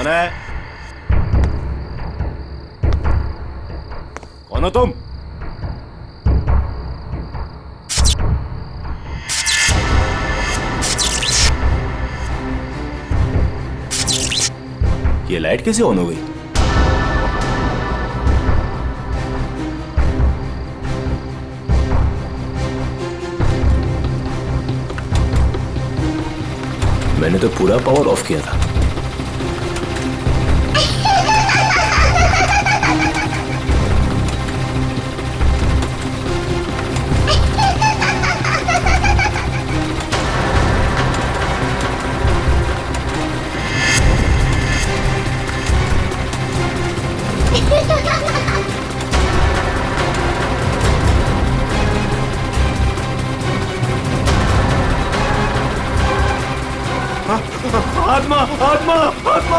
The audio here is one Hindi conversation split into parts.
कौन है? कौन हो तुम? ये लाइट कैसे ऑन हो गई? मैंने तो पूरा पावर ऑफ किया था। आत्मा आत्मा आत्मा!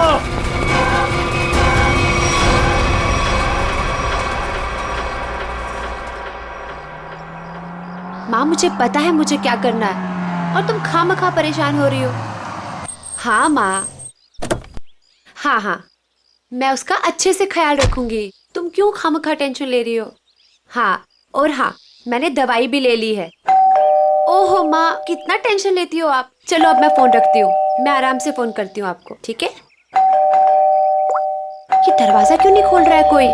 माँ मुझे पता है मुझे क्या करना है और तुम खामखा परेशान हो रही हो। हाँ माँ, हाँ मैं उसका अच्छे से ख्याल रखूंगी। तुम क्यों खामखा टेंशन ले रही हो? हाँ, और हाँ, मैंने दवाई भी ले ली है। ओहो माँ, कितना टेंशन लेती हो आप। चलो अब मैं फोन रखती हूँ, मैं आराम से फोन करती हूँ आपको, ठीक है? ये दरवाजा क्यों नहीं खोल रहा है कोई?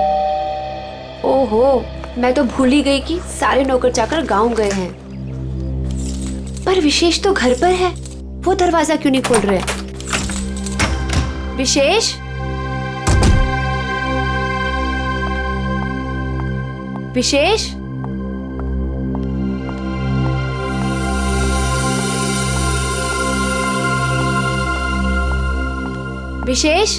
ओहो, मैं तो भूल ही गई कि सारे नौकर चाकर गांव गए हैं। पर विशेष तो घर पर है, वो दरवाजा क्यों नहीं खोल रहे? विशेष, विशेष, विशेष,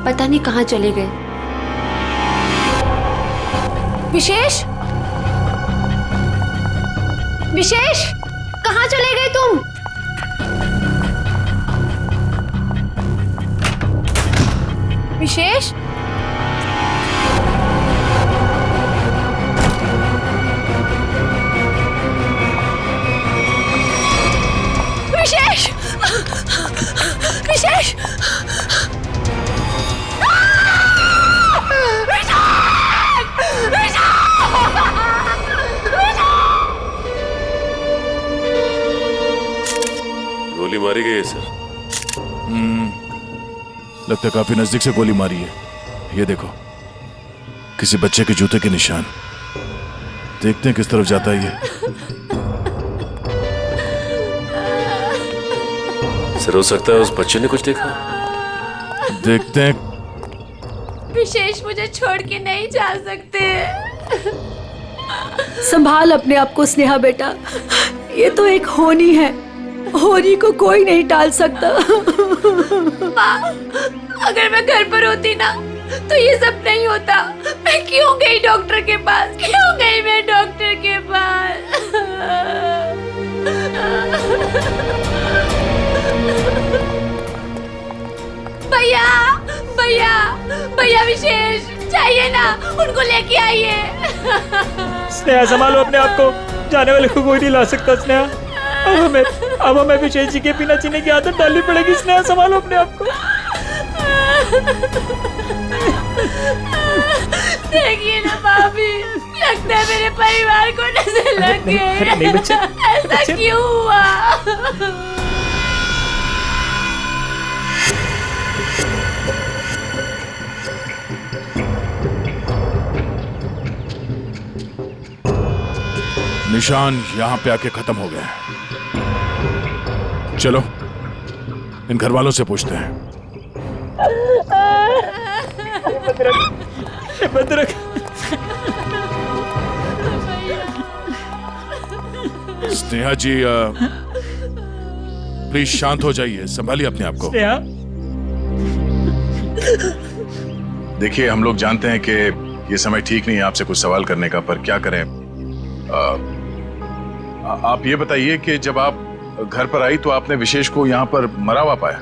पता नहीं कहाँ चले गए। विशेष, विशेष, कहाँ चले गए तुम? विशेष, विशेष, विशेष, गोली मारी गई है सर। लगता है काफी नजदीक से गोली मारी है। ये देखो, किसी बच्चे के जूते के निशान। देखते हैं किस तरफ जाता है ये। सर हो सकता है उस बच्चे ने कुछ देखा। देखते हैं। विशेष मुझे छोड़ के नहीं जा सकते। संभाल अपने आप को स्नेहा बेटा, ये तो एक होनी है, होनी को कोई नहीं टाल सकता। माँ, अगर मैं घर पर होती ना तो ये सब नहीं होता। मैं क्यों गई डॉक्टर के पास? क्यों गई मैं डॉक्टर के पास? भैया, भैया, भैया विशेष चाहिए ना, उनको लेके आइए। स्नेहा संभालो अपने आप को, जाने वाले को कोई नहीं ला सकता। स्नेहा अब हमें विशेष जी के बिना जीने की आदत डालनी पड़ेगी। स्नेहा संभालो अपने आप को। देखिए ना भाभी, लगता है मेरे परिवार को नजर लग गई। नहीं बच्चे, ऐसा क्यों हुआ? निशान यहां पे आके खत्म हो गए। चलो इन घर वालों से पूछते हैं। भद्रक, स्नेहा जी प्लीज शांत हो जाइए, संभालिए अपने आप को। स्नेहा, देखिए हम लोग जानते हैं कि ये समय ठीक नहीं है आपसे कुछ सवाल करने का, पर क्या करें। आप ये बताइए कि जब आप घर पर आई तो आपने विशेष को यहाँ पर मरा हुआ पाया?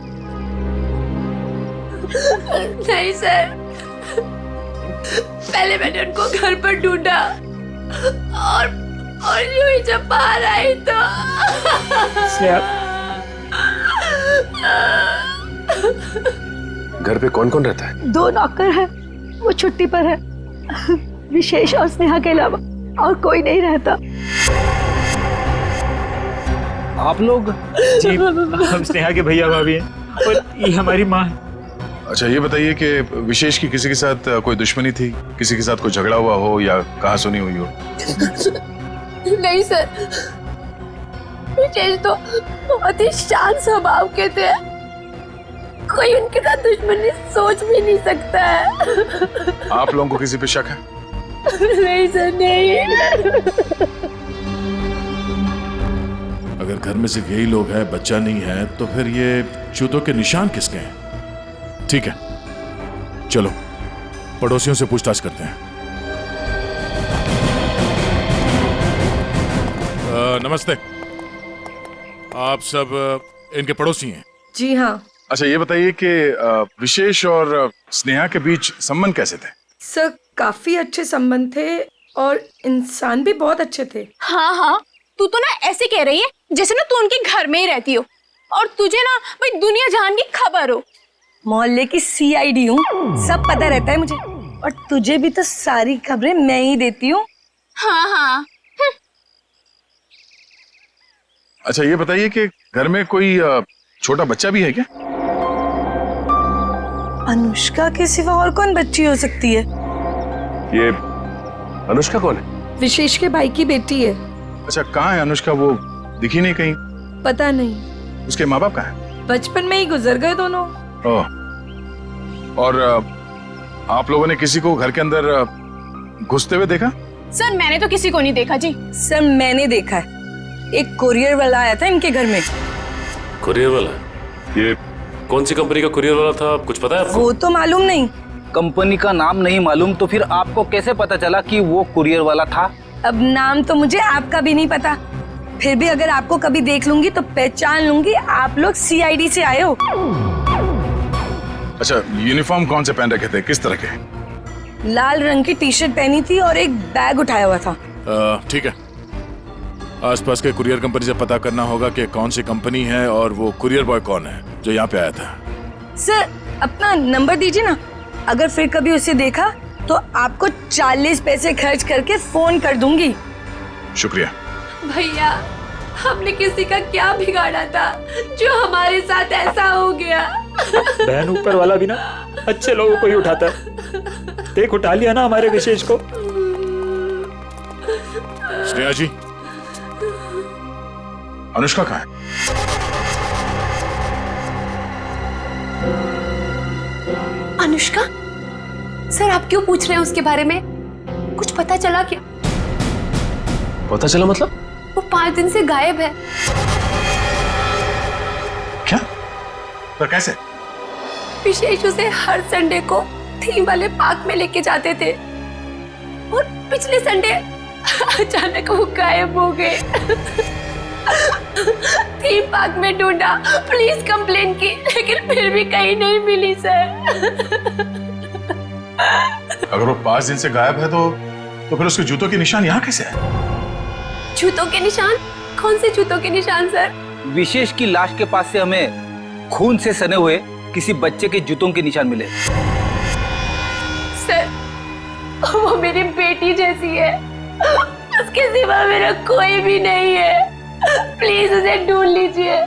नहीं सर, पहले मैंने उनको घर पर ढूंढा और यूं ही जब बाहर आई तो स्नेहा, घर पे कौन कौन रहता है? 2 नौकर है, वो छुट्टी पर है। विशेष और स्नेहा के अलावा और कोई नहीं रहता। आप लोग? जी, हम स्नेहा के भैया भाभी हैं और ये हमारी माँ है। अच्छा ये बताइए कि विशेष की किसी के साथ कोई दुश्मनी थी, किसी के साथ कोई झगड़ा हुआ हो या कहा सुनी हुई हो? नहीं सर, विशेष तो बहुत ही शांत स्वभाव के थे, कोई उनके साथ दुश्मनी सोच भी नहीं सकता है। आप लोगों को किसी पे शक है? नहीं सर, नहीं। अगर घर में सिर्फ यही लोग हैं, बच्चा नहीं है, तो फिर ये जूतों के निशान किसके हैं? ठीक है, चलो पड़ोसियों से पूछताछ करते हैं। नमस्ते, आप सब इनके पड़ोसी हैं? जी हाँ अच्छा ये बताइए कि विशेष और स्नेहा के बीच संबंध कैसे थे? सर, काफी अच्छे संबंध थे और इंसान भी बहुत अच्छे थे। हाँ, तू तो ना ऐसे कह रही है जैसे ना तू उनके घर में ही रहती हो और तुझे ना भाई दुनिया जहान की खबर हो। मोहल्ले की CID हूँ, सब पता रहता है मुझे, और तुझे भी तो सारी खबरें मैं ही देती हूँ। हाँ। अच्छा ये बताइए कि घर में कोई छोटा बच्चा भी है क्या? अनुष्का के सिवा और कौन बच्ची हो सकती है? ये अनुष्का कौन है? विशेष के भाई की बेटी है। अच्छा कहाँ है अनुष्का? वो दिखी नहीं कहीं। पता नहीं, उसके माँ बाप कहाँ हैं? बचपन में ही गुजर गए दोनों। ओह, और आप लोगों ने किसी को घर के अंदर घुसते हुए देखा? सर मैंने तो किसी को नहीं देखा जी। सर मैंने देखा है, एक कुरियर वाला आया था इनके घर में। कुरियर वाला? ये कौन सी कंपनी का कुरियर वाला था, कुछ पता है आपको? वो तो मालूम नहीं। कंपनी का नाम नहीं मालूम तो फिर आपको कैसे पता चला कि वो कुरियर वाला था? अब नाम तो मुझे आपका भी नहीं पता, फिर भी अगर आपको कभी देख लूंगी तो पहचान लूंगी आप लोग CID से आए हो। अच्छा यूनिफॉर्म कौन से पहन रखे थे, किस तरह के? लाल रंग की टी-शर्ट पहनी थी और एक बैग उठाया हुआ था। ठीक है, आसपास के कुरियर कंपनी से पता करना होगा कि कौन सी कंपनी है और वो कुरियर बॉय कौन है जो यहाँ पे आया था। सर अपना नंबर दीजिए ना, अगर फिर कभी उसे देखा तो आपको 40 पैसे खर्च करके फोन कर दूंगी। शुक्रिया। भैया, हमने किसी का क्या बिगाड़ा था जो हमारे साथ ऐसा हो गया? बहन ऊपर वाला भी ना अच्छे लोगों को ही उठाता है। देख उठा लिया ना हमारे विशेष को। स्नेहा जी, अनुष्का कहाँ है? अनुष्का? सर आप क्यों पूछ रहे हैं उसके बारे में? कुछ पता चला क्या? पता चला मतलब? वो 5 दिन से गायब है। क्या? पर कैसे? विशेष उसे हर संडे को थीम वाले पार्क में लेके जाते थे और पिछले संडे अचानक वो गायब हो गए। थीम पार्क में ढूंढा, पुलिस कंप्लेन की, लेकिन फिर भी कहीं नहीं मिली सर। अगर वो 5 दिन से गायब है तो फिर उसके जूतों के निशान यहाँ कैसे है? जूतों के निशान? कौन से जूतों के निशान सर? विशेष की लाश के पास से हमें खून से सने हुए किसी बच्चे के जूतों के निशान मिले। सर वो मेरी बेटी जैसी है, उसके सिवा मेरा कोई भी नहीं है। प्लीज उसे ढूंढ लीजिए,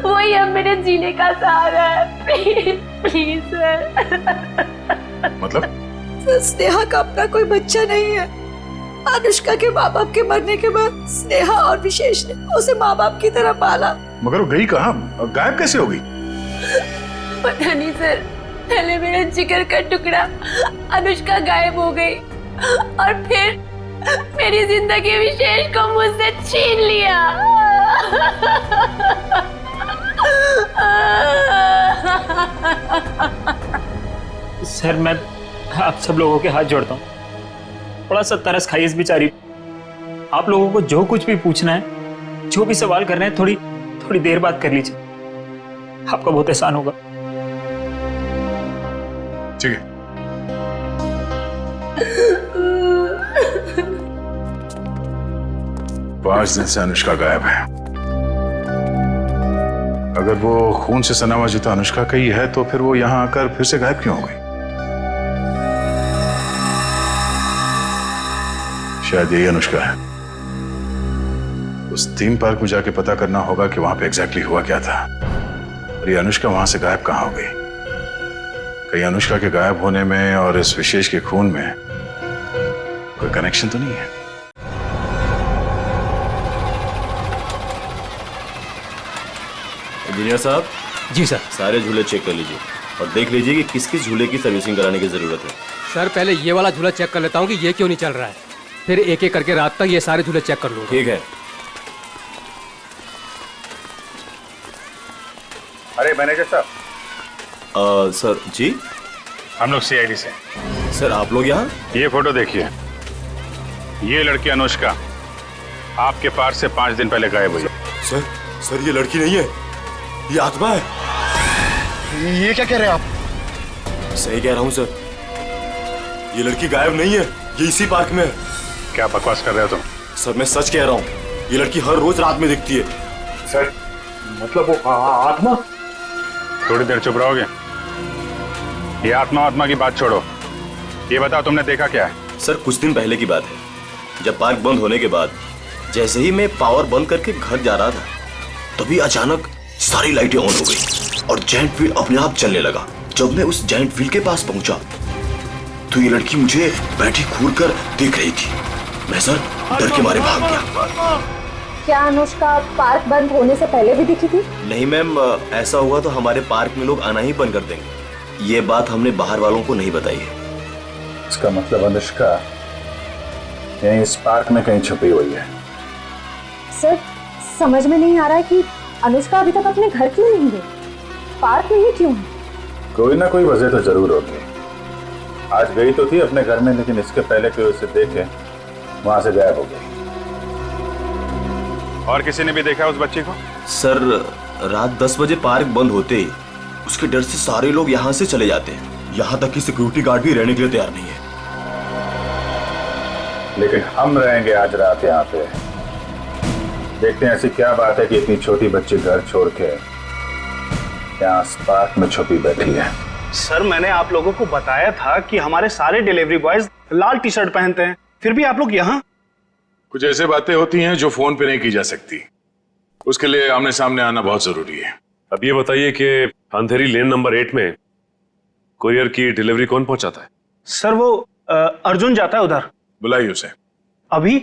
वही अब मेरे जीने का सहारा है। Please sir. मतलब? स्नेहा का अपना कोई बच्चा नहीं है। अनुष्का के माँ बाप के मरने के बाद स्नेहा और विशेष ने उसे माँ बाप की तरह पाला। मगर वो गई कहाँ, गायब कैसे हो गई? पता नहीं सर, पहले मेरा जिगर का टुकड़ा अनुष्का गायब हो गई और फिर मेरी जिंदगी विशेष को मुझसे छीन लिया। सर मैं आप सब लोगों के हाथ जोड़ता हूँ, थोड़ा सा तरस खाइए इस बेचारी। आप लोगों को जो कुछ भी पूछना है, जो भी सवाल करना है, थोड़ी थोड़ी देर बात कर लीजिए, आपका बहुत एहसान होगा। ठीक है। पांच दिन से अनुष्का गायब है। अगर वो खून से सना हुआ जूता अनुष्का का ही है तो फिर वो यहां आकर फिर से गायब क्यों हो गई? शायद यही अनुष्का है। उस थीम पार्क में जाके पता करना होगा कि वहां पे एग्जैक्टली हुआ क्या था और ये अनुष्का वहां से गायब कहां हो गई। कहीं अनुष्का के गायब होने में और इस विशेष के खून में कोई कनेक्शन तो नहीं है? इंजीनियर साहब। जी सर। सारे झूले चेक कर लीजिए और देख लीजिए कि किस किस झूले की सर्विसिंग कराने की जरूरत है। सर पहले ये वाला झूला चेक कर लेता हूँ कि ये क्यों नहीं चल रहा है, फिर एक एक करके रात तक ये सारे झूले चेक कर लूँगा। ठीक है। अरे मैनेजर साहब। सर जी। हम लोग सीआईडी से। सर आप लोग यहाँ? ये फोटो देखिए, ये लड़की अनुष्का आपके पार्क से 5 दिन पहले गायब हुई। सर ये लड़की नहीं है, ये आत्मा है। ये क्या कह रहे हैं आप? सही कह रहा हूँ सर, ये लड़की गायब नहीं है, ये इसी पार्क में है। क्या बकवास कर रहे हो तुम? सर मैं सच कह रहा हूँ, ये लड़की हर रोज रात में दिखती है। सर मतलब वो आत्मा? थोड़ी देर चुप रहोगे? ये आत्मा की बात छोड़ो, ये बताओ तुमने देखा क्या है? सर कुछ दिन पहले की बात है, जब पार्क बंद होने के बाद जैसे ही मैं पावर बंद करके घर जा रहा था, तभी अचानक सारी लाइटें ऑन हो गई और जायंट व्हील अपने आप चलने लगा। जब मैं उस जायंट व्हील के पास पहुंचा तो ये लड़की मुझे बैठी घूर कर देख रही थी। मैं सर डर के मारे भाग गया। क्या अनुष्का पार्क बंद होने से पहले भी दिखी थी? नहीं मैम, ऐसा हुआ तो हमारे पार्क में लोग आना ही बंद कर देंगे। ये बात हमने बाहर वालों को नहीं बताई है। इसका मतलब अनुष्का यहीं इस पार्क में कहीं छुपी हुई है। सर समझ में नहीं आ रहा है कि अनुष्का अभी तक अपने घर क्यों नहीं गई, पार्क में ही क्यों है? कोई ना कोई वजह तो जरूर होगी। आज गई तो थी अपने घर में, लेकिन इसके पहले कोई उसे देखे वहां से गायब हो गई। और किसी ने भी देखा उस बच्ची को? सर रात 10 बजे पार्क बंद होते ही उसके डर से सारे लोग यहाँ से चले जाते हैं, यहाँ तक कि सिक्योरिटी गार्ड भी रहने के लिए तैयार नहीं है। लेकिन हम रहेंगे आज रात यहाँ पे। देखते हैं ऐसी क्या बात है कि इतनी छोटी बच्ची घर छोड़ के यहाँ पार्क में छुपी बैठी है। सर मैंने आप लोगों को बताया था कि हमारे सारे डिलीवरी बॉयज लाल टी शर्ट पहनते हैं, फिर भी आप लोग यहाँ? कुछ ऐसे बातें होती हैं जो फोन पे नहीं की जा सकती, उसके लिए आमने सामने आना बहुत जरूरी है। अब ये बताइए कि अंधेरी लेन नंबर 8 में कुरियर की डिलीवरी कौन पहुंचाता है? सर वो अर्जुन जाता है उधर। बुलाइए उसे। अभी?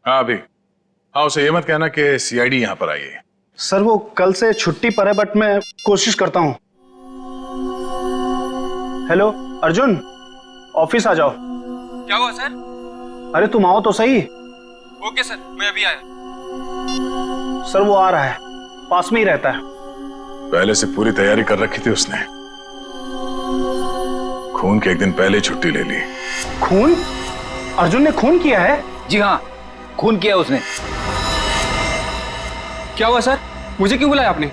हाँ अभी। हाँ उसे ये मत कहना कि सीआईडी यहाँ पर आई है। सर वो कल से छुट्टी पर है, बट मैं कोशिश करता हूँ। हेलो अर्जुन, ऑफिस आ जाओ। क्या हुआ सर? अरे तुम आओ तो सही। ओके सर, मैं अभी आया। सर वो आ रहा है, पास में ही रहता है। पहले से पूरी तैयारी कर रखी थी उसने। खून के एक दिन पहले छुट्टी ले ली। खून? अर्जुन ने खून किया है? जी हाँ, खून किया उसने। क्या हुआ सर? मुझे क्यों बुलाया आपने?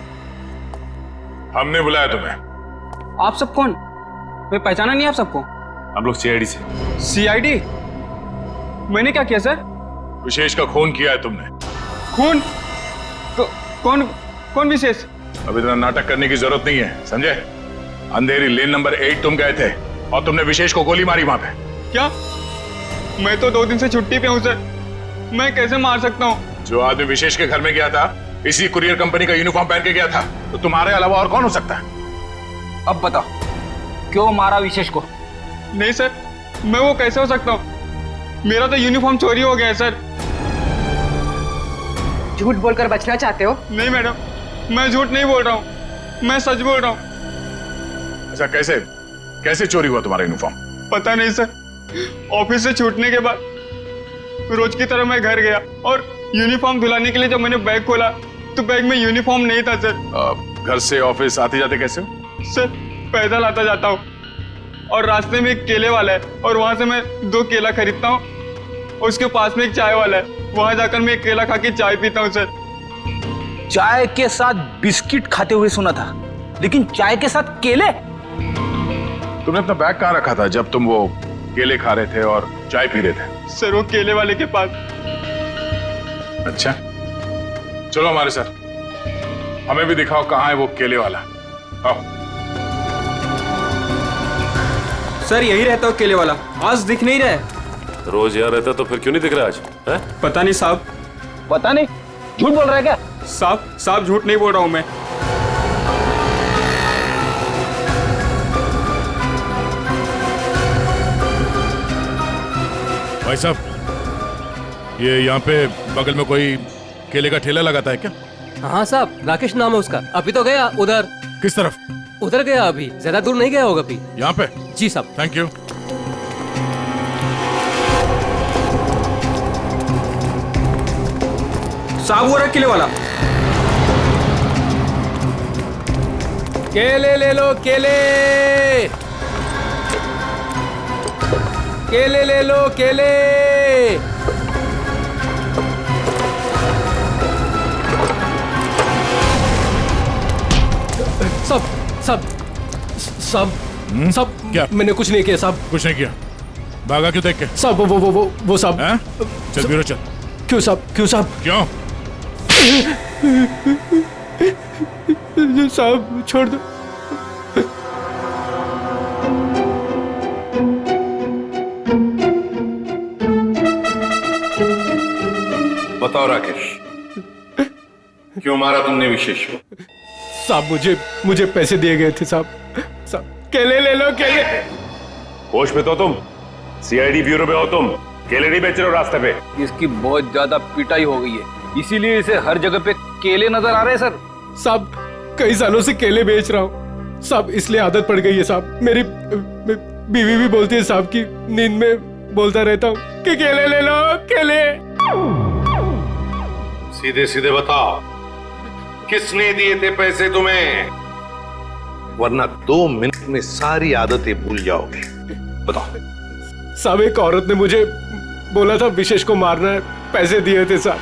हमने बुलाया तुम्हें। आप सब कौन? मैं पहचाना नहीं आप सबको। हम लोग सीआईडी से। सीआईडी? मैंने क्या किया सर? विशेष का खून किया है तुमने। खून? कौन विशेष? अब इतना नाटक करने की जरूरत नहीं है, समझे? अंधेरी लेन नंबर 8 तुम गए थे और तुमने विशेष को गोली मारी वहां पे। क्या? मैं तो 2 दिन से छुट्टी पे हूँ सर, मैं कैसे मार सकता हूँ? जो आदमी विशेष के घर में गया था इसी कुरियर कंपनी का यूनिफॉर्म पहन के गया था, तो तुम्हारे अलावा और कौन हो सकता है? अब बताओ क्यों मारा विशेष को? नहीं सर, मैं वो कैसे हो सकता हूँ? मेरा तो यूनिफॉर्म चोरी हो गया है सर। झूठ बोलकर बचना चाहते हो? नहीं मैडम, मैं झूठ नहीं बोल रहा हूँ, मैं सच बोल रहा हूँ। ऐसा कैसे चोरी हुआ तुम्हारा यूनिफॉर्म? पता नहीं सर, ऑफिस से छूटने के बाद रोज की तरह मैं घर गया और यूनिफॉर्म धुलाने के लिए जब मैंने बैग खोला तो बैग में यूनिफॉर्म नहीं था सर। घर से ऑफिस आते जाते कैसे हो? सर पैदल आता जाता हूँ और रास्ते में एक केले वाला है और वहां से मैं 2 केला खरीदता हूँ। उसके पास में एक चाय वाला है, वहां जाकर मैं एक केला खा के चाय पीता हूँ सर। चाय के साथ बिस्किट खाते हुए सुना था, लेकिन चाय के साथ केले? तुमने अपना बैग कहाँ रखा था जब तुम वो केले खा रहे थे और चाय पी रहे थे? सर वो केले वाले के पास। अच्छा, चलो हमारे साथ, हमें भी दिखाओ कहाँ है वो केले वाला। आओ। सर यही रहता हो केले वाला, आज दिख नहीं रहा है। रोज यहाँ रहता तो फिर क्यों नहीं दिख रहा आज? है? पता नहीं साहब। पता नहीं, झूठ बोल रहा है क्या? साहब झूठ नहीं बोल रहा हूँ मैं। भाई साहब, ये यहाँ पे बगल में कोई केले का ठेला लगाता है क्या? हाँ साहब, राकेश नाम है उसका। अभी तो गया उधर। किस तरफ? उधर गया, अभी ज्यादा दूर नहीं गया होगा। अभी यहाँ पे? जी साहब। Thank you. साहब वो रहा केले वाला। केले ले लो, केले केले ले लो, केले। सब सब सब सब क्या? मैंने कुछ नहीं किया साहब। कुछ नहीं किया? भागा क्यों देख के? साहब वो साहब। चल ब्यूरो चल। क्यों साहब? क्यों साहब? क्यों? साहब छोड़ दो। बताओ राकेश, क्यों मारा तुमने विशेष को? साहब मुझे पैसे दिए गए थे साहब। केले ले लो, केले। होश में तो तुम? सीआईडी ब्यूरो में हो तुम? केले नहीं बेच रहे हो रास्ते पे? इसकी बहुत ज्यादा पिटाई हो गई है, इसीलिए इसे हर जगह पे केले नजर आ रहे हैं सर। साहब कई सालों से केले बेच रहा हूँ साहब, इसलिए आदत पड़ गई है साहब। मेरी बीवी भी बोलती है साहब की नींद में बोलता रहता हूँ कि केले ले लो, केले। सीधे सीधे बताओ, किसने दिए थे पैसे तुम्हें? वरना 2 मिनट में सारी आदतें भूल जाओगे। बताओ। साहब एक औरत ने मुझे बोला था विशेष को मारना है, पैसे दिए थे साहब।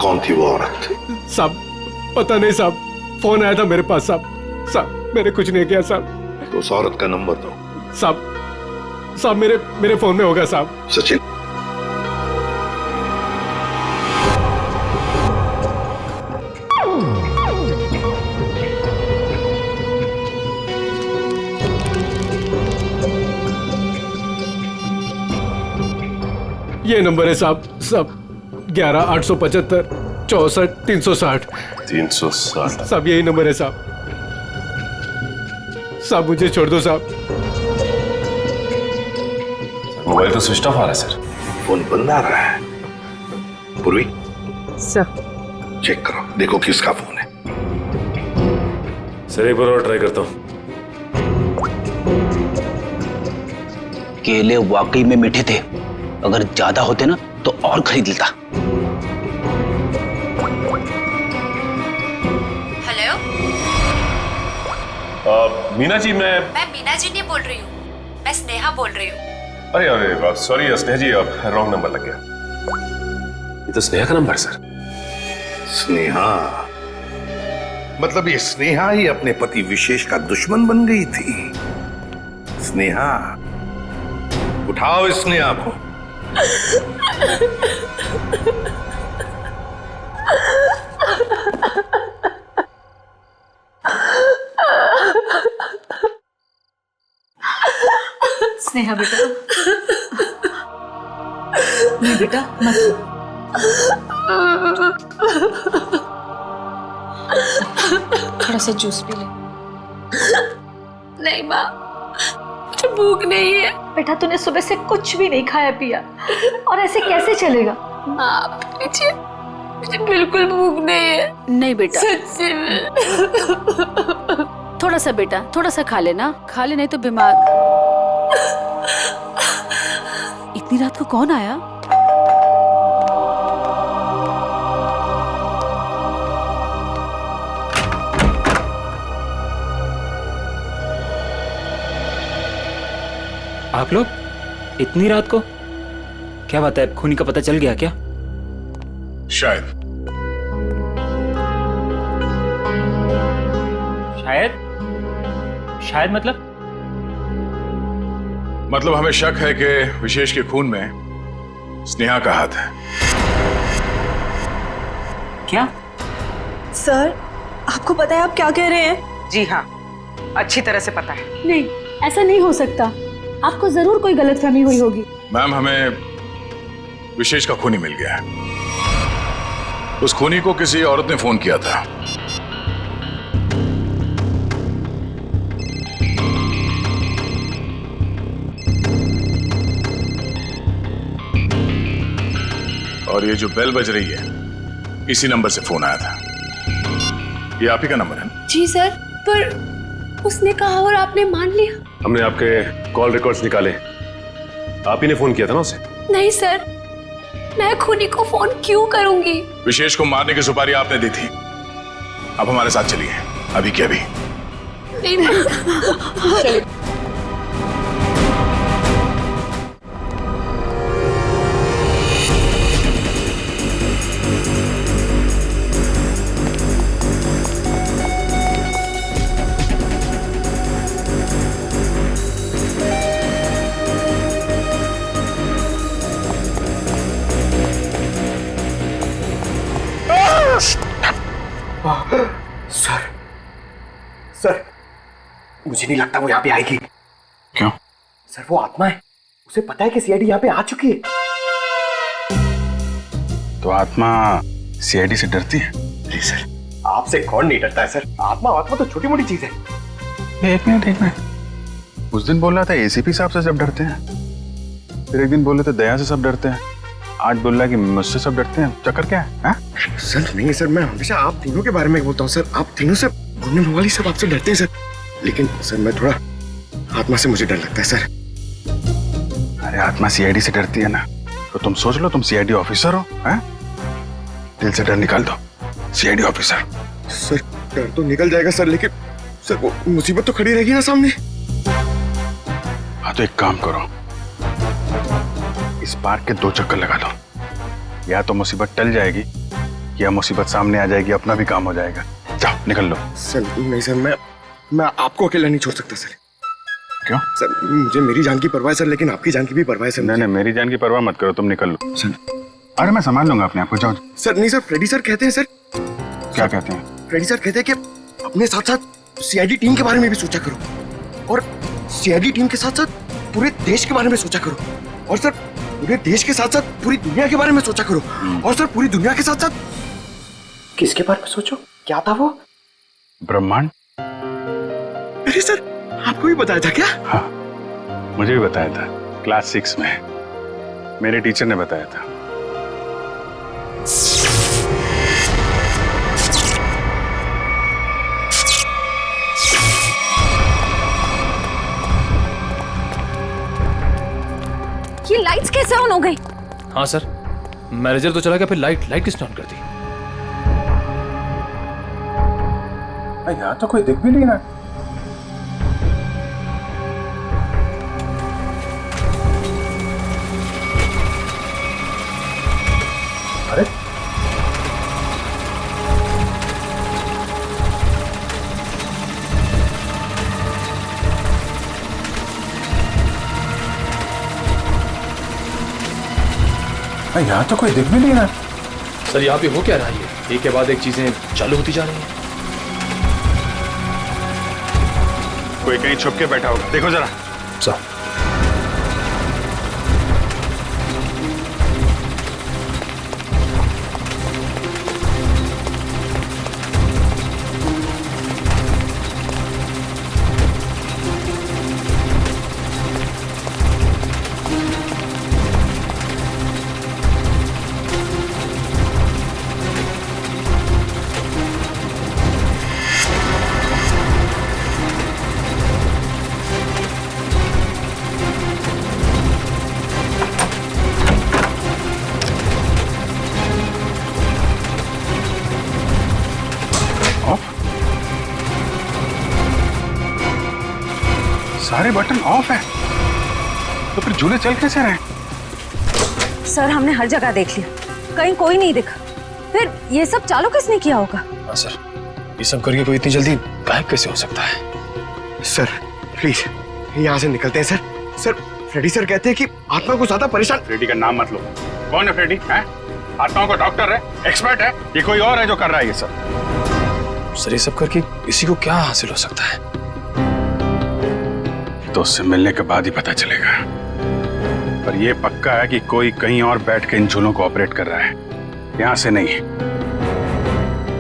कौन थी वो औरत? साहब पता नहीं साहब, फोन आया था मेरे पास साहब। मैंने कुछ नहीं किया साहब। तो उस औरत का नंबर दो। साहब मेरे फोन में होगा साहब। सचिन, ये नंबर है साहब 11-875 64 360। 360 साहब यही नंबर है साहब। मुझे छोड़ दो साहब। मोबाइल तो स्विच ऑफ आ रहा है सर। फोन बंद आ रहा है। पूर्वी सर चेक करो, देखो किसका फोन है। सर एक बार और ट्राई करता हूँ। केले वाकई में मीठे थे, अगर ज्यादा होते ना तो और खरीद लेता। हेलो, मीना जी, मैं मीना जी नहीं बोल रही हूँ, मैं स्नेहा बोल रही हूँ। अरे सॉरी स्नेहा जी, अब रॉन्ग नंबर लग गया। ये तो स्नेहा का नंबर है सर। स्नेहा? मतलब ये स्नेहा ही अपने पति विशेष का दुश्मन बन गई थी। स्नेहा, उठाओ इस स्नेहा को। स्नेहा बेटा, नहीं बेटा मत। थोड़ा सा जूस पी ले। नहीं माँ, मुझे भूख नहीं है। बेटा तूने सुबह से कुछ भी नहीं खाया पिया, और ऐसे कैसे चलेगा? माँ मुझे बिल्कुल भूख नहीं है। नहीं बेटा, सच्ची में। थोड़ा सा बेटा, थोड़ा सा खा लेना, खा ले, नहीं तो बीमार। इतनी रात को कौन आया? आप लोग इतनी रात को? क्या बात है, खूनी का पता चल गया क्या? शायद। शायद मतलब हमें शक है कि विशेष के खून में स्नेहा का हाथ है। क्या? सर, आपको पता है आप क्या कह रहे हैं? जी हाँ, अच्छी तरह से पता है। नहीं, ऐसा नहीं हो सकता। आपको जरूर कोई गलतफहमी हुई होगी। मैम, हमें विशेष का खूनी मिल गया है। उस खूनी को किसी औरत ने फोन किया था। और ये जो बेल बज रही है, इसी नंबर से फोन आया था। ये आप ही का नंबर है ना? जी सर, पर उसने कहा और आपने मान लिया। हमने आपके कॉल रिकॉर्ड्स निकाले, आप ही ने फोन किया था ना उसे? नहीं सर, मैं खूनी को फोन क्यों करूंगी? विशेष को मारने की सुपारी आपने दी थी। अब हमारे साथ चलिए, अभी के अभी। नहीं, सर, मुझे नहीं लगता वो यहाँ पे आएगी। क्यों? सर, वो आत्मा है, उसे पता है कि सीआईडी यहाँ पे आ चुकी है। तो आत्मा सीआईडी से डरती है? नहीं सर, आपसे कौन नहीं डरता है सर। आत्मा तो छोटी मोटी चीज है। एक मिनट। उस दिन बोल रहा था एसीपी साहब से सब डरते हैं, फिर एक दिन बोले थे दया से सब डरते हैं, आज बोल रहा है कि मुझसे सब डरते हैं। चक्कर क्या है? सर नहीं सर, मैं हमेशा आप तीनों के बारे में बोलता हूँ सर। आप तीनों से गुन्ने वाली सब आपसे डरते हैं सर। लेकिन सर, मैं थोड़ा आत्मा से मुझे डर लगता है सर। अरे आत्मा सीआईडी से डरती है ना, तो तुम सोच लो तुम सीआईडी ऑफिसर हो, हैं? दिल से डर निकाल दो, सीआईडी ऑफिसर। सर, डर तो निकल जाएगा सर, लेकिन सर वो मुसीबत तो खड़ी रहेगी ना सामने। हाँ, तो एक काम करो, इस पार्क के 2 चक्कर लगा दो। या तो मुसीबत टल जाएगी, या मुसीबत सामने आ जाएगी, अपना भी काम हो जाएगा। जाओ, निकल लो। सर नहीं सर, मैं आपको अकेला नहीं छोड़ सकता सर। क्यों? सर, मुझे मेरी जान की परवाह है सर, लेकिन आपकी जान की भी परवाह है सर। नहीं, मेरी जान की परवाह मत करो, तुम निकल लो। सर, अरे मैं संभाल लूंगा अपने आप को, जाओ। सर नहीं सर, फ्रेडी सर कहते हैं सर। क्या कहते हैं? फ्रेडी सर कहते हैं कि अपने साथ साथ सीआईडी टीम के बारे में भी सोचा करो, और सीआईडी टीम के साथ साथ पूरे देश के बारे में सोचा करो, और सर पूरे देश के साथ साथ पूरी दुनिया के बारे में सोचा करो, और सर पूरी दुनिया के साथ साथ किसके बारे में सोचो? क्या था वो? ब्रह्मांड। अरे सर, आपको भी बताया था क्या? हाँ, मुझे भी बताया था, क्लास 6 में मेरे टीचर ने बताया था। ये लाइट्स कैसे ऑन हो गई? हाँ सर, मैनेजर तो चला गया, फिर लाइट किसने ऑन कर दी? यहाँ तो कोई दिख भी नहीं रहा। अरे यहाँ तो कोई दिख भी नहीं रहा। सर, यहाँ पे हो क्या रहा है? एक के बाद एक चीजें चालू होती जा रही हैं। कोई कहीं छुप के बैठा होगा, देखो जरा। सर, सारे बटन ऑफ है, तो फिर झूले चल कैसे रहे? सर, हमने हर जगह देख लिया, कहीं कोई नहीं दिखा। फिर ये सब चालू किसने किया होगा? हाँ सर, ये सब करके कोई इतनी जल्दी गायब कैसे हो सकता है? सर प्लीज यहाँ से निकलते हैं सर। सर फ्रेडी सर कहते हैं कि आत्मा को ज्यादा परेशान। फ्रेडी का नाम मत लो। कौन है फ्रेडी? है आत्माओं का डॉक्टर है, एक्सपर्ट है, ये कोई और है जो कर रहा है ये सब? सर ये सब करके इसी को क्या हासिल हो सकता है? तो उससे मिलने के बाद ही पता चलेगा। पर यह पक्का है कि कोई कहीं और बैठ के इन झूलों को ऑपरेट कर रहा है, यहां से नहीं।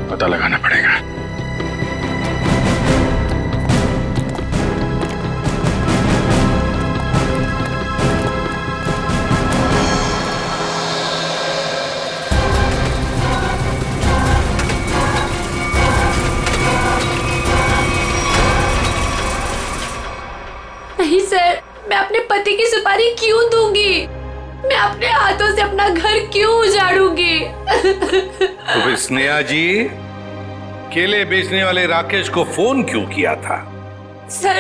पता लगाना पड़ेगा। नहीं सर, मैं अपने पति की सुपारी क्यों दूंगी? मैं अपने हाथों से अपना घर क्यों उजाड़ूंगी? तो फिर स्नेहा जी केले बेचने वाले राकेश को फोन क्यों किया था? सर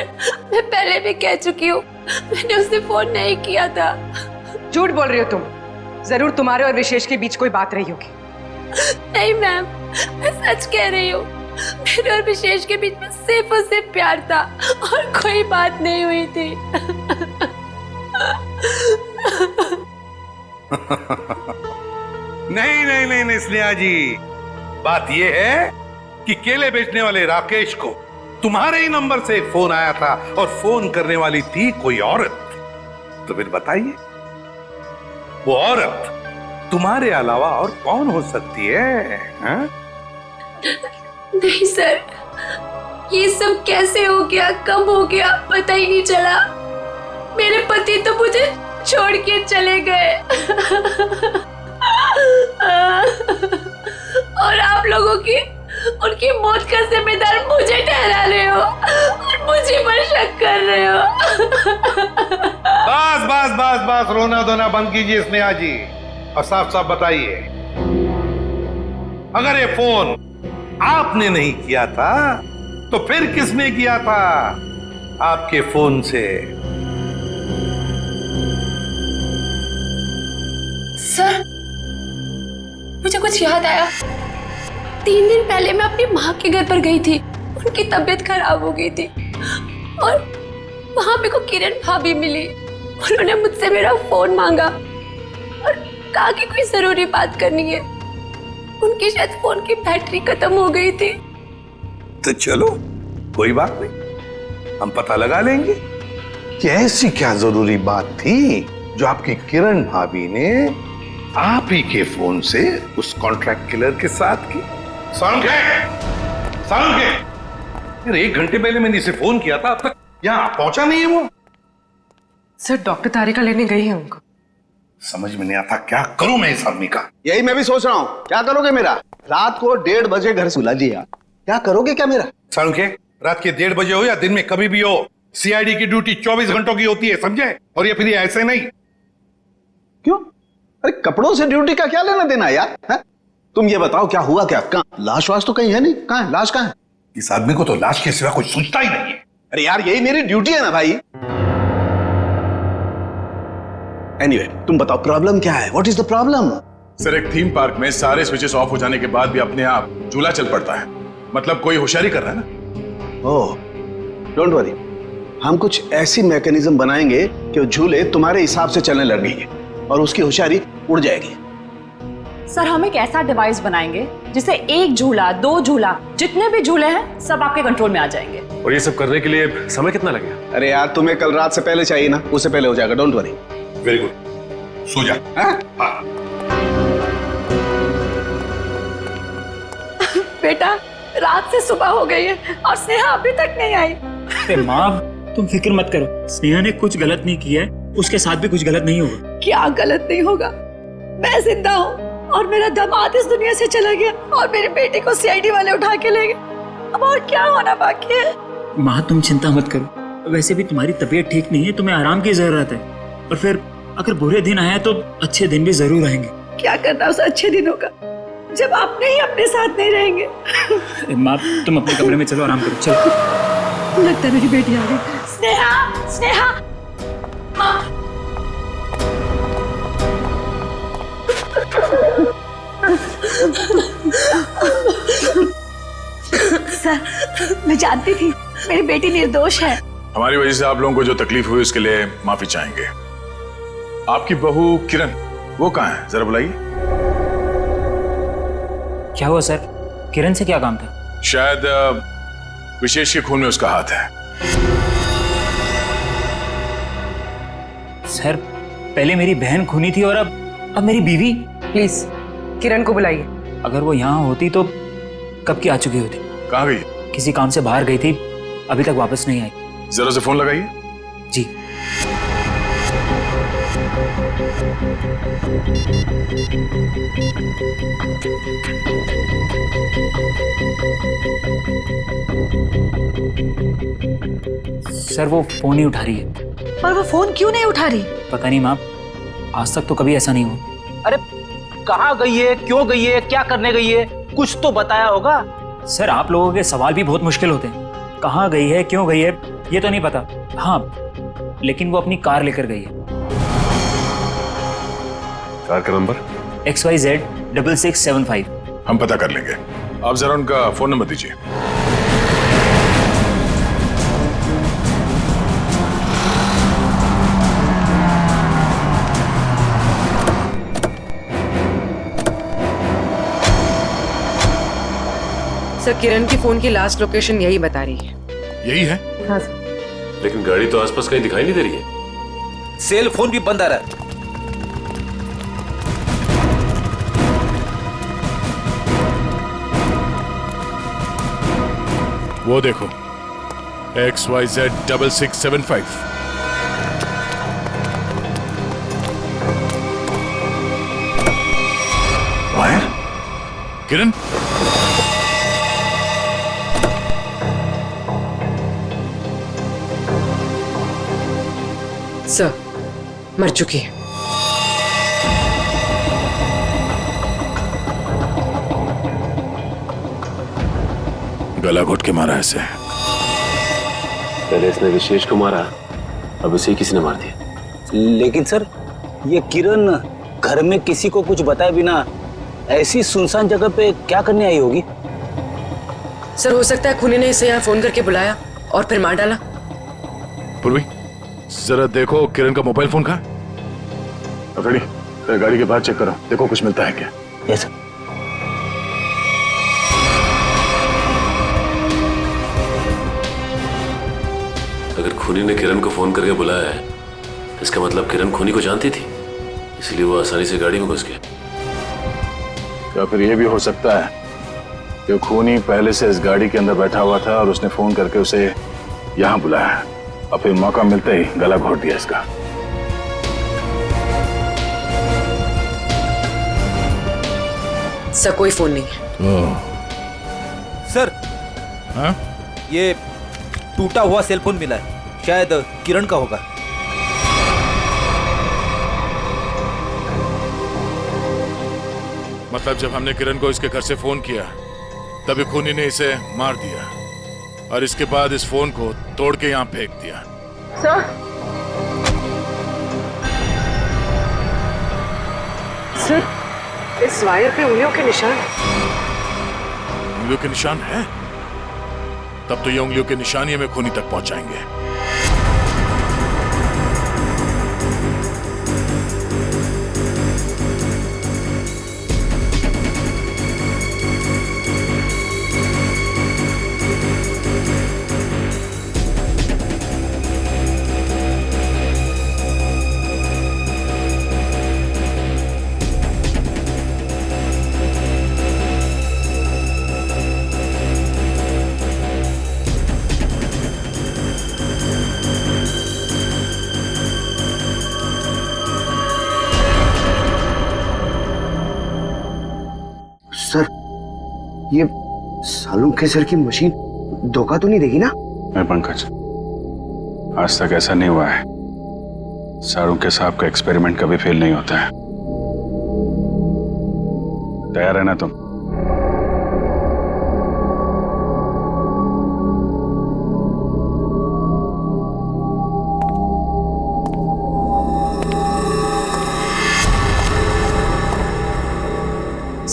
मैं पहले भी कह चुकी हूँ, मैंने उसे फोन नहीं किया था। झूठ बोल रही हो तुम। जरूर तुम्हारे और विशेष के बीच कोई बात रही होगी। नहीं मैम, मैं सच कह रही हूँ। मेरे और विशेष के बीच में सिर्फ और सिर्फ प्यार था और कोई बात नहीं हुई थी। नहीं नहीं नहीं नहीं स्नेहा जी, बात यह है कि केले बेचने वाले राकेश को तुम्हारे ही नंबर से एक फोन आया था और फोन करने वाली थी कोई औरत। तो फिर बताइए वो औरत तुम्हारे अलावा और कौन हो सकती है? हा? नहीं सर, ये सब कैसे हो गया, कब हो गया, पता ही नहीं चला। मेरे पति तो मुझे छोड़ के चले गए और आप लोगों की उनकी मौत का जिम्मेदार मुझे ठहरा रहे हो और मुझे पर शक कर रहे हो। बस बस बस बस, रोना धोना बंद कीजिए स्नेहा जी और साफ साफ बताइए, अगर ये फोन आपने नहीं किया था तो फिर किसने किया था आपके फोन से? सर मुझे कुछ याद आया। 3 दिन पहले मैं अपनी माँ के घर पर गई थी, उनकी तबीयत खराब हो गई थी और वहां मेरे को किरण भाभी मिली। उन्होंने मुझसे मेरा फोन मांगा और कहा कि कोई जरूरी बात करनी है। उनकी शायद फोन की बैटरी खत्म हो गई थी। तो चलो कोई बात नहीं, हम पता लगा लेंगे कि ऐसी क्या जरूरी बात थी जो आपकी किरण भाभी ने आप ही के फोन से उस कॉन्ट्रैक्ट किलर के साथ की। साउंड यार 1 घंटे पहले मैंने इसे फोन किया था, अब तक यहाँ पहुंचा नहीं है वो। सर डॉक्टर तारिका लेने गई है उनको। समझ में नहीं आता क्या करूं मैं इस आदमी का। यही मैं भी सोच रहा हूँ, क्या करोगे मेरा? रात को 1:30 बजे घर सुला दिया, क्या करोगे क्या मेरा? साउंड रात के 1:30 बजे हो या दिन में कभी भी हो, सीआईडी की ड्यूटी 24 घंटों की होती है, समझे? और ये फिर ऐसे नहीं। क्यों? अरे कपड़ों से ड्यूटी का क्या लेना देना यार? है? तुम ये बताओ क्या हुआ क्या? कहाँ लाश वाश तो कहीं है नहीं, कहाँ है लाश? कहाँ है? इस आदमी को तो लाश के सिवा कुछ सोचता ही नहीं है। अरे यार यही मेरी ड्यूटी है ना भाई। एनीवे तुम बताओ प्रॉब्लम क्या है? What is the problem? Sir एक थीम पार्क में सारे स्विचेस ऑफ हो जाने के बाद भी अपने आप झूला चल पड़ता है, मतलब कोई होशियारी कर रहा है ना। ओह डोंट वरी, हम कुछ ऐसी मैकेनिज्म बनाएंगे कि वो झूले तुम्हारे हिसाब से चलने लगेंगे और उसकी होशियारी उड़ जाएगी। सर हम एक ऐसा डिवाइस बनाएंगे जिससे 1 झूला 2 झूला जितने भी झूले हैं सब आपके कंट्रोल में आ जाएंगे। और ये सब करने के लिए समय कितना लगेगा? अरे यार तुम्हें कल रात से पहले चाहिए ना, उससे पहले हो जाएगा, डोंट वरी। वेरी गुड, सो जा। हाँ? बेटा रात से सुबह हो गई है और स्नेहा अभी तक नहीं आई। अरे माँ तुम फिक्र मत करो, स्नेहा ने कुछ गलत नहीं किया है, उसके साथ भी कुछ गलत नहीं होगा। क्या गलत नहीं होगा? मैं जिंदा हूँ और मेरा दामाद इस दुनिया से चला गया और मेरी बेटी को सीआईडी वाले उठा के ले गए। अब और क्या होना बाकी है? माँ तुम चिंता मत करो, वैसे भी तुम्हारी तबीयत ठीक नहीं है, तुम्हें आराम की जरूरत है। और फिर अगर बुरे दिन आए तो अच्छे दिन भी जरूर आएंगे। क्या करना उस अच्छे दिनों का जब आपने ही अपने साथ नहीं रहेंगे। माँ तुम अपने कमरे में चलो, आराम करो, चलो। लगता है मेरी बेटी आ गई। स्नेहा, स्नेहा, माँ। सर, मैं जानती थी मेरी बेटी निर्दोष है। हमारी वजह से आप लोगों को जो तकलीफ हुई उसके लिए माफी चाहेंगे। आपकी बहू किरण, वो कहाँ है? जरा बुलाइए। क्या हुआ सर? किरण से क्या काम था? शायद विशेष के खून में उसका हाथ है। सर, पहले मेरी बहन खूनी थी और अब मेरी बीवी। प्लीज किरण को बुलाइए। अगर वो यहाँ होती तो कब की आ चुकी होती। कहाँ गई? किसी काम से बाहर गई थी, अभी तक वापस नहीं आई। जरा से फोन लगाइए। जी। सर, वो फोन नहीं उठा रही है। पर वो फोन क्यों नहीं उठा रही? पता नहीं माँ, आज तक तो कभी ऐसा नहीं हुआ। अरे कहाँ गई है, क्यों गई है, क्या करने गई है, कुछ तो बताया होगा। सर, आप लोगों के सवाल भी बहुत मुश्किल होते हैं। कहाँ गई है, क्यों गई है, ये तो नहीं पता। हाँ, लेकिन वो अपनी कार लेकर गई है। कार का नंबर? XYZ 6675। हम पता कर लेंगे। आप जरा उनका फोन नंबर दीजिए। सर, किरण की फोन की लास्ट लोकेशन यही बता रही है। यही है? हाँ सर। लेकिन गाड़ी तो आसपास कहीं दिखाई नहीं दे रही है। सेल फोन भी बंद आ रहा है। वो देखो, XYZ 6675। वायर? किरण? सर, मर चुकी है। गला घोट के मारा ऐसे। पहले इसने विशेष को मारा, अब इसे किसी ने मार दिया। लेकिन सर, ये किरण घर में किसी को कुछ बताए बिना ऐसी सुनसान जगह पे क्या करने आई होगी? सर, हो सकता है खूनी ने इसे यहाँ फोन करके बुलाया और फिर मार डाला। पूर्वी, जरा देखो किरण का मोबाइल फोन कहाँ? अफरीदी, गाड़ी के बाद चेक करो, देखो कुछ मिलता है क्या। Yes sir. अगर खूनी ने किरण को फोन करके बुलाया है, इसका मतलब किरण खूनी को जानती थी, इसलिए वो आसानी से गाड़ी में घुस गया। या फिर ये भी हो सकता है कि खूनी पहले से इस गाड़ी के अंदर बैठा हुआ था और उसने फोन करके उसे यहाँ बुलाया और फिर मौका मिलते ही गला घोट दिया इसका। सर, कोई फोन नहीं है। सर, हाँ? ये टूटा हुआ सेलफोन मिला है, शायद किरण का होगा। मतलब जब हमने किरण को इसके घर से फोन किया तभी खूनी ने इसे मार दिया और इसके बाद इस फोन को तोड़ के यहाँ फेंक दिया। सर, इस वायर पे उंगलियों के निशान। उंगलियों के निशान है? तब तो ये उंगलियों के निशान ही हमें खूनी तक पहुंचाएंगे। सर, ये सालों के सर की मशीन धोखा तो नहीं देगी ना? नहीं पंकज, आज तक ऐसा नहीं हुआ है। सारों के साहब का एक्सपेरिमेंट कभी फेल नहीं होता है। तैयार है ना तुम?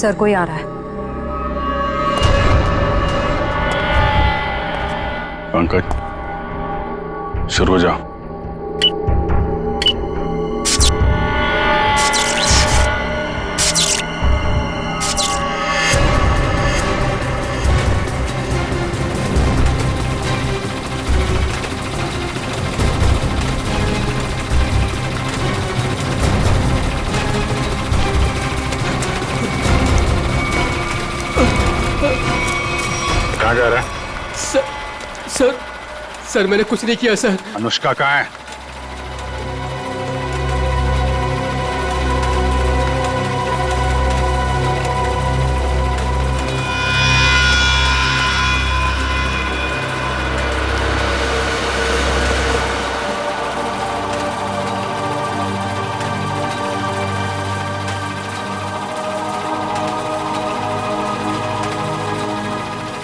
सर कोई आ रहा है। पंकज, शुरू हो जाओ। कहाँ जा रहा है? सर मैंने कुछ नहीं किया सर। अनुष्का कहाँ है?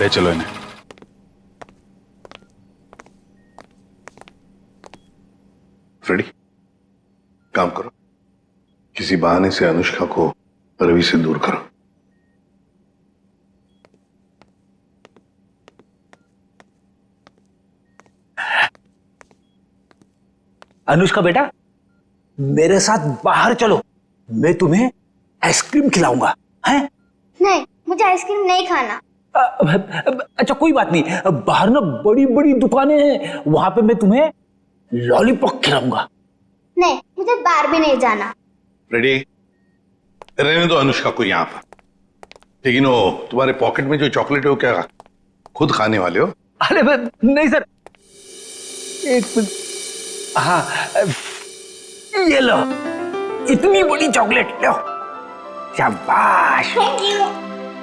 ले चलो इन्हें। फ्रेडी, काम करो, किसी बहाने से अनुष्का को रवि से दूर करो। अनुष्का बेटा, मेरे साथ बाहर चलो, मैं तुम्हें आइसक्रीम खिलाऊंगा। हैं? नहीं, मुझे आइसक्रीम नहीं खाना। अच्छा कोई बात नहीं, बाहर ना बड़ी बड़ी दुकानें हैं, वहां पे मैं तुम्हें लॉलीपॉप खिलाऊंगा। नहीं, मुझे बाहर भी नहीं जाना। रेडी, रहने दो अनुष्का को यहाँ पर। लेकिन वो तुम्हारे पॉकेट में जो चॉकलेट है वो क्या खुद खाने वाले हो? अरे नहीं सर, एक मिनट। हाँ, ये लो, इतनी बड़ी चॉकलेट लो। शाबाश।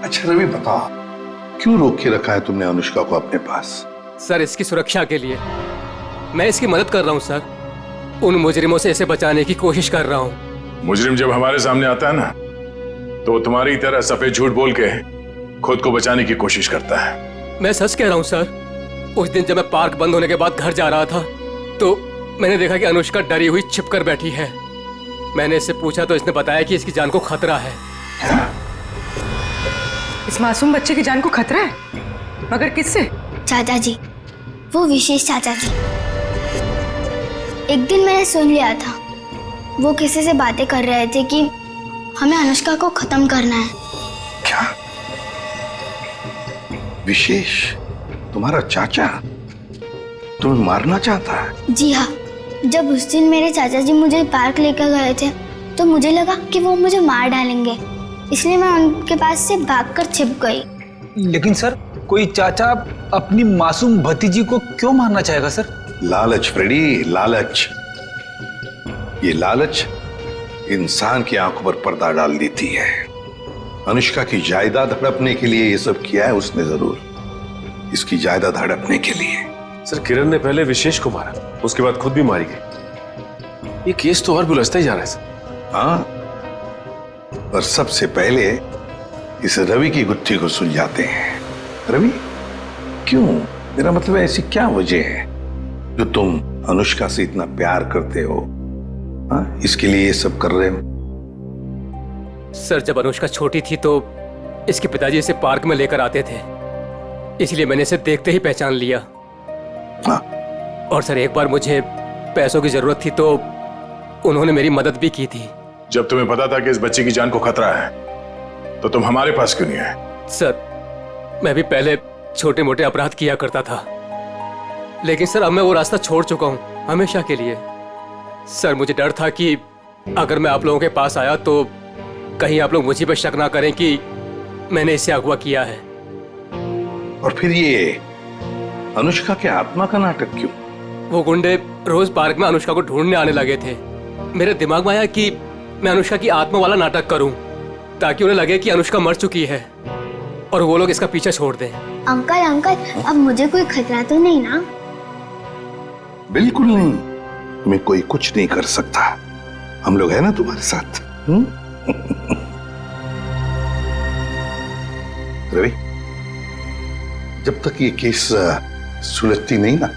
अच्छा रवि बताओ, क्यों रोक के रखा है तुमने अनुष्का को अपने पास? सर इसकी सुरक्षा के लिए। मैं इसकी मदद कर रहा हूँ सर, उन मुजरिमों से इसे बचाने की कोशिश कर रहा हूँ। मुजरिम जब हमारे सामने आता है ना, तो वो तुम्हारी तरह सफेद झूठ बोल के खुद को बचाने की कोशिश करता है। मैं सच कह रहा हूँ सर। उस दिन जब मैं पार्क बंद होने के बाद घर जा रहा था, तो मैंने देखा कि अनुष्का डरी हुई छिपकर बैठी है। मैंने इससे पूछा तो इसने बताया कि इसकी जान को खतरा है। इस मासूम बच्चे की जान को खतरा है? मगर किससे? चाचा जी, वो विशेष चाचा जी। एक दिन मैंने सुन लिया था, वो किसी से बातें कर रहे थे कि हमें अनुष्का को खत्म करना है। क्या? विशेष तुम्हारा चाचा तुम्हें मारना चाहता है? जी हाँ, जब उस दिन मेरे चाचा जी मुझे पार्क लेकर गए थे, तो मुझे लगा कि वो मुझे मार डालेंगे, इसलिए मैं उनके पास से भागकर छिप गई। लेकिन सर, कोई चाचा अपनी मासूम भतीजी को क्यों मारना चाहेगा सर? लालच फ्रेडी, लालच। ये लालच इंसान की आंखों पर पर्दा डाल देती है। अनुष्का की जायदाद हड़पने के लिए ये सब किया है उसने जरूर, इसकी जायदाद हड़पने के लिए। सर किरण ने पहले विशेष को मारा, उसके बाद खुद भी मारी गई। ये केस तो और भी उलझता ही जा रहा है सर। हाँ, पर सबसे पहले इस रवि की गुत्थी को सुलझाते हैं। रवि, क्यों? मेरा मतलब है ऐसी क्या वजह है जो तुम अनुष्का से इतना प्यार करते हो? हाँ, इसके लिए ये सब कर रहे हो? सर जब अनुष्का छोटी थी तो इसके पिताजी इसे पार्क में लेकर आते थे, इसलिए मैंने इसे देखते ही पहचान लिया। हाँ। और सर एक बार मुझे पैसों की जरूरत थी तो उन्होंने मेरी मदद भी की थी। जब तुम्हें पता था कि इस बच्चे की जान को खतरा है, तो तुम हमारे पास क्यों नहीं आए? सर मैं भी पहले छोटे मोटे अपराध किया करता था, लेकिन सर अब मैं वो रास्ता छोड़ चुका हूं हमेशा के लिए। सर मुझे डर था कि अगर मैं आप लोगों के पास आया तो कहीं आप लोग मुझे पर शक ना करें कि मैंने इसे अगवा किया है। और फिर ये अनुष्का के आत्मा का नाटक क्यों? वो गुंडे रोज पार्क में अनुष्का को ढूंढने आने लगे थे। मेरे दिमाग में आया कि मैं अनुष्का की आत्मा वाला नाटक करूं, ताकि उन्हें लगे कि अनुष्का मर चुकी है और वो लोग इसका पीछा छोड़ दें। अंकल अंकल, अब मुझे कोई खतरा तो नहीं ना? बिल्कुल नहीं, तुम्हें कोई कुछ नहीं कर सकता। हम लोग हैं ना तुम्हारे साथ। रवि, जब तक ये केस सुलझती नहीं ना,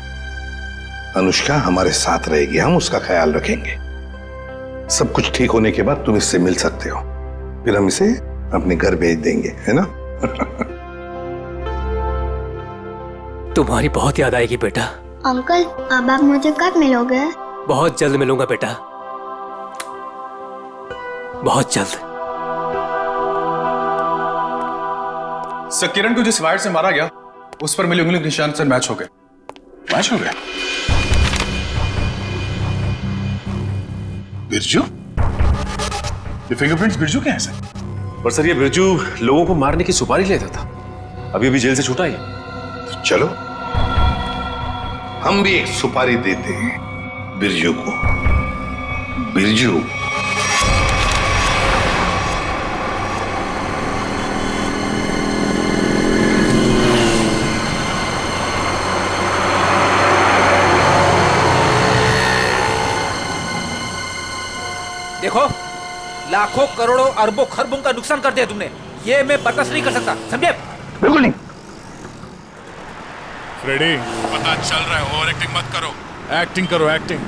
अनुष्का हमारे साथ रहेगी, हम उसका ख्याल रखेंगे। सब कुछ ठीक होने के बाद तुम इससे मिल सकते हो, फिर हम इसे अपने घर भेज देंगे, है ना? तुम्हारी बहुत याद आएगी बेटा। अंकल, अब आप मुझे कब मिलोगे? बहुत जल्द मिलूंगा बेटा, बहुत जल्द। सर, किरण को जिस वायर से मारा गया उस पर मिले उंगली के निशान से मैच हो गए। मैच हो गए? बिरजू? ये फिंगरप्रिंट्स बिरजू के हैं सर? पर सर, ये बिरजू लोगों को मारने की सुपारी लेता था, अभी जेल से छूटा ही। चलो, हम भी एक सुपारी देते हैं बिरजू को। बिरजू, देखो, लाखों करोड़ों अरबों खरबों का नुकसान कर दिया तुमने, ये मैं बर्दाश्त नहीं कर सकता, समझे? बिल्कुल नहीं। फ्रेडी, पता चल रहा है, ओवर एक्टिंग मत करो, एक्टिंग करो, एक्टिंग।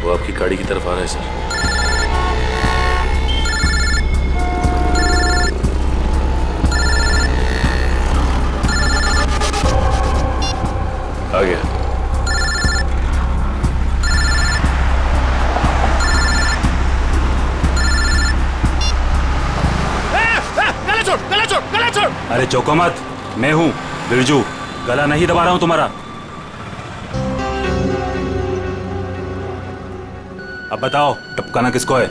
वो आपकी गाड़ी की तरफ आ रहा है सर। आ गया। गला छोड़। अरे चौको मत, मैं हूँ बिरजू, गला नहीं दबा रहा हूँ तुम्हारा। अब बताओ, टपकाना किसको है?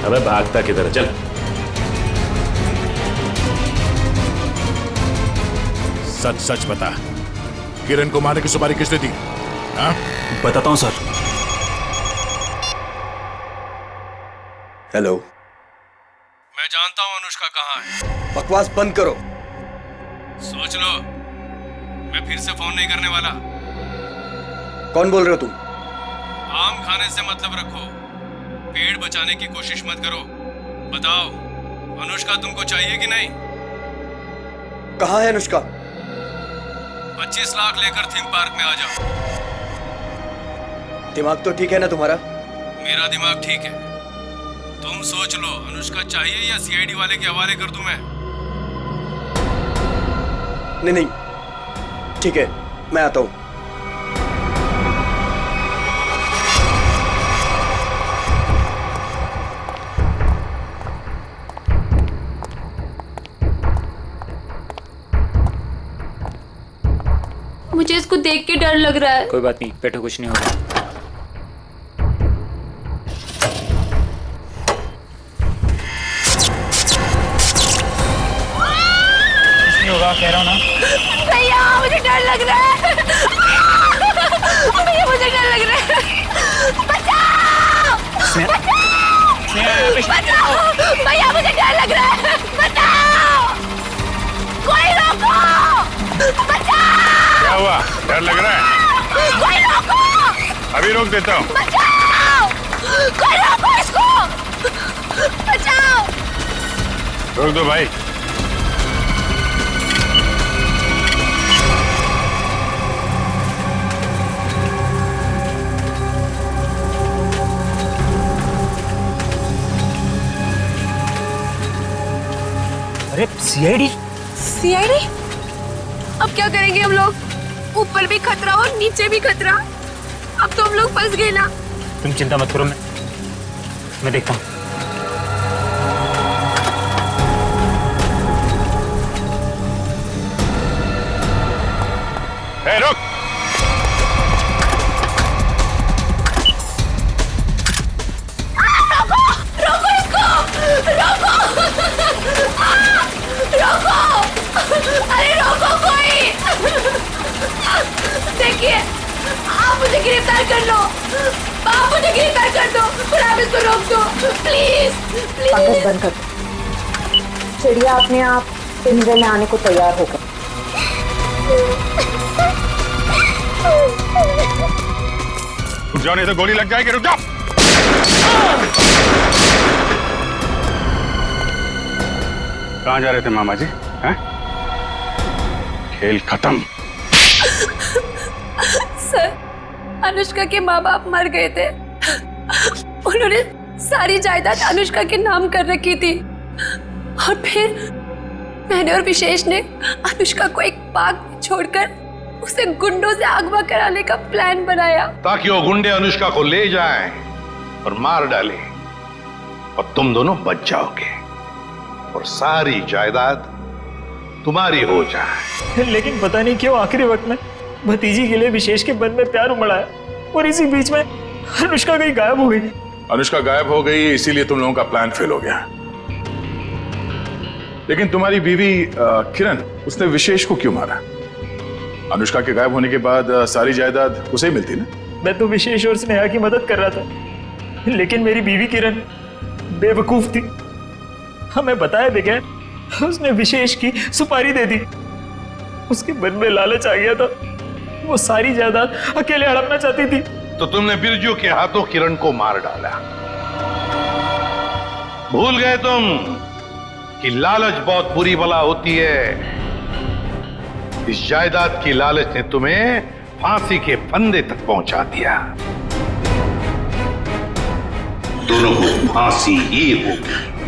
अबे भागता किधर, चल। सच सच बता, किरण को मारने की सुपारी किसने दी? हाँ? बताता हूँ सर। हेलो, मैं जानता हूँ अनुष्का कहाँ है। बकवास बंद करो। सोच लो, मैं फिर से फोन नहीं करने वाला। कौन बोल रहे हो तुम? आम खाने से मतलब रखो, पेड़ बचाने की कोशिश मत करो। बताओ, अनुष्का तुमको चाहिए कि नहीं? कहाँ है अनुष्का? 25 लाख लेकर थीम पार्क में आ जाओ। दिमाग तो ठीक है ना तुम्हारा? मेरा दिमाग ठीक है। तुम सोच लो, अनुष्का चाहिए या सीआईडी वाले के हवाले कर दूं मैं? नहीं, ठीक है, मैं आता हूं। मुझे इसको देख के डर लग रहा है। कोई बात नहीं, बैठो, कुछ नहीं होगा। कुछ नहीं होगा, कह रहा हूँ ना। भैया, मुझे डर लग रहा है। भैया, मुझे डर लग रहा है। बचाओ! बचाओ! भैया, मुझे डर लग रहा है। बचाओ! कोई रोको! बचाओ! क्या हुआ? डर लग रहा है? कोई रोको! अभी रोक देता हूँ। बचाओ! कोई रोको इसको! बचाओ! रोक दो भाई। अरे सीआईडी? सीआईडी? अब क्या करेंगे हम लोग? ऊपर भी खतरा और नीचे भी खतरा। अब तो हम लोग फंस गए ना। तुम चिंता मत करो, मैं देखता हूँ। रुक! रोक दो प्लीज पंकज बंद कर। चिड़िया अपने आप पिंजरे में आने को तैयार होगा। रुक जाओ नहीं तो गोली लग जाएगी। रुक जाओ। कहाँ जा रहे थे मामा जी? हैं? खेल खत्म। सर, अनुष्का के माँ बाप मर गए थे। उन्होंने सारी जायदाद अनुष्का के नाम कर रखी थी और फिर मैंने और विशेष ने अनुष्का को एक पार्क में छोड़कर उसे गुंडों से अगवा कराने का प्लान बनाया ताकि वो गुंडे अनुष्का को ले जाएं और मार डाले और तुम दोनों बच जाओगे और सारी जायदाद तुम्हारी हो जाए। लेकिन पता नहीं क्यों आखिरी वक्त में भतीजी के लिए विशेष के मन में प्यार उमड़ा है और इसी बीच में अनुष्का कहीं गायब हो गई। अनुष्का गायब हो गई इसीलिए तुम लोगों का प्लान फेल हो गया। लेकिन तुम्हारी बीवी किरण, उसने विशेष को क्यों मारा? अनुष्का के गायब होने के बाद सारी जायदाद उसे ही मिलती ना। मैं तो विशेष और स्नेहा की मदद कर रहा था, लेकिन मेरी बीवी किरण बेवकूफ थी। हमें बताया बगैर उसने विशेष की सुपारी दे दी। उसके मन में लालच आ गया था, वो सारी जायदाद अकेले हड़पना चाहती थी। तो तुमने बिरजू के हाथों किरण को मार डाला। भूल गए तुम कि लालच बहुत बुरी बला होती है। इस जायदाद की लालच ने तुम्हें फांसी के फंदे तक पहुंचा दिया। दोनों को फांसी ही होगी।